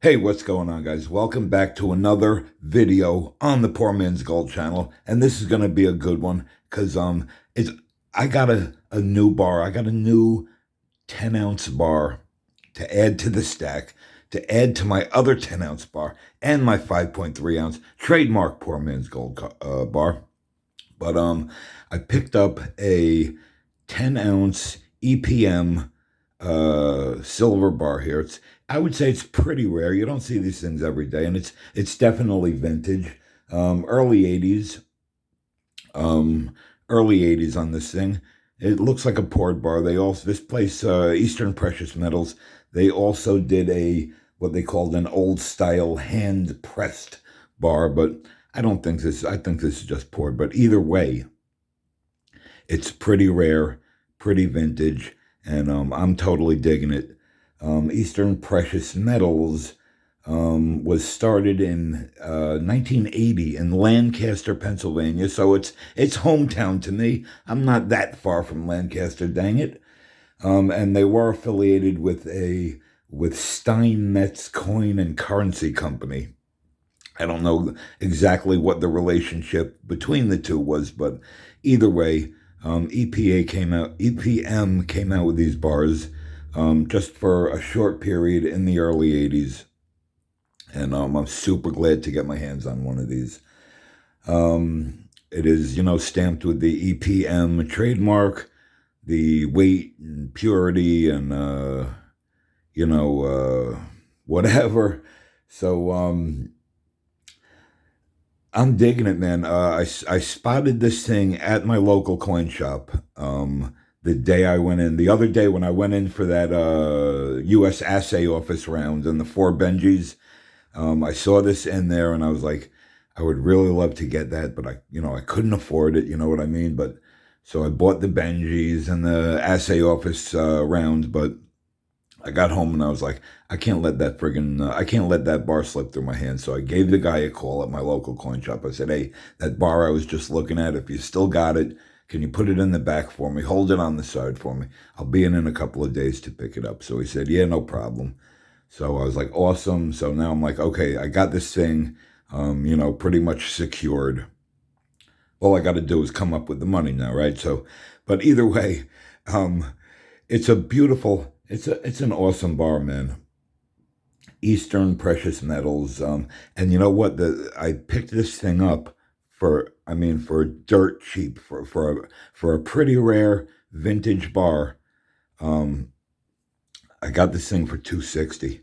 Hey, what's going on, guys? Welcome back to another video on the Poor Man's Gold channel, and this is gonna be a good one because it's I got a new bar. I got a new 10-ounce bar to add to the stack, to add to my other 10-ounce bar and my 5.3-ounce trademark Poor Man's Gold bar. But I picked up a 10-ounce EPM silver bar here. I would say it's pretty rare. You don't see these things every day, and it's definitely vintage. Early 80s. Early 80s on this thing. It looks like a poured bar. This place, Eastern Precious Metals, they also did what they called an old style hand pressed bar, but I think this is just poured. But either way, it's pretty rare, pretty vintage, and I'm totally digging it. Eastern Precious Metals was started in 1980 in Lancaster, Pennsylvania, so it's hometown to me. I'm not that far from Lancaster, dang it. And they were affiliated with Steinmetz Coin and Currency Company. I don't know exactly what the relationship between the two was, but either way, EPM came out with these bars just for a short period in the early 80s. And I'm super glad to get my hands on one of these. It is, stamped with the EPM trademark, the weight and purity and, whatever. So I'm digging it, man. I spotted this thing at my local coin shop the day I went in. The other day when I went in for that U.S. assay office round and the 4 Benjis, I saw this in there and I was like, I would really love to get that, but I couldn't afford it, you know what I mean? But so I bought the Benjis and the assay office round, but I got home and I was like, I can't let that bar slip through my hands. So I gave the guy a call at my local coin shop. I said, hey, that bar I was just looking at, if you still got it, can you put it in the back for me? Hold it on the side for me. I'll be in a couple of days to pick it up. So he said, yeah, no problem. So I was like, awesome. So now I'm like, okay, I got this thing, pretty much secured. All I got to do is come up with the money now, right? So, but either way, it's a beautiful, it's an awesome bar, man. Eastern Precious Metals, and you know what? I picked this thing up for dirt cheap, for a pretty rare vintage bar. I got this thing for $260,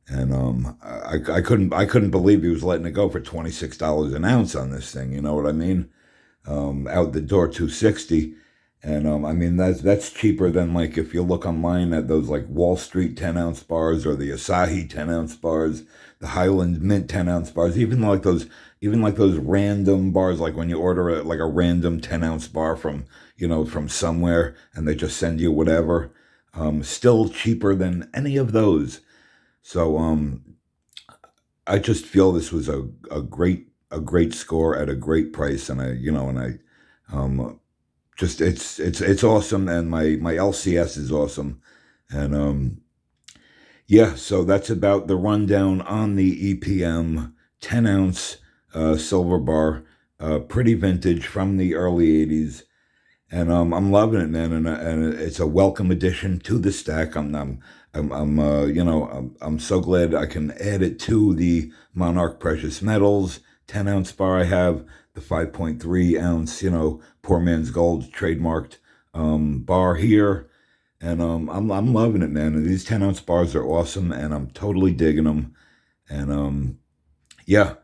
and I couldn't believe he was letting it go for $26 an ounce on this thing. You know what I mean? Out the door, $260. And that's cheaper than, like, if you look online at those like Wall Street 10-ounce bars or the Asahi 10-ounce bars, the Highland Mint 10-ounce bars, even like those random bars, like when you order a random 10-ounce bar from somewhere and they just send you whatever, still cheaper than any of those. So I just feel this was a great score at a great price, and it's awesome, and my LCS is awesome, and yeah. So that's about the rundown on the EPM 10-ounce silver bar, pretty vintage from the early 80s, and I'm loving it, man, and it's a welcome addition to the stack. I'm so glad I can add it to the Monarch Precious Metals 10-ounce bar. I have the 5.3-ounce, Poor Man's Gold trademarked bar here, and I'm loving it, man. And these 10-ounce bars are awesome, and I'm totally digging them. And yeah,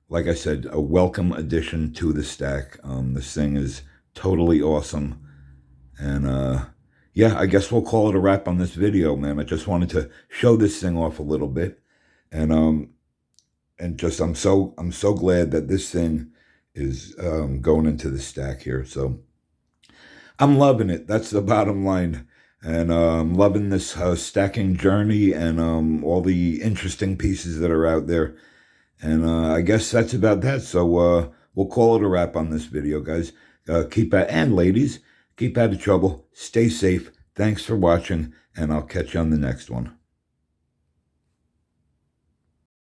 like I said, a welcome addition to the stack. This thing is totally awesome, and yeah, I guess we'll call it a wrap on this video, man. I just wanted to show this thing off a little bit, and just I'm so glad that this thing is going into the stack here. So I'm loving it. That's the bottom line. And I'm loving this stacking journey and all the interesting pieces that are out there. And I guess that's about that. So we'll call it a wrap on this video, guys. And ladies, keep out of trouble. Stay safe. Thanks for watching, and I'll catch you on the next one.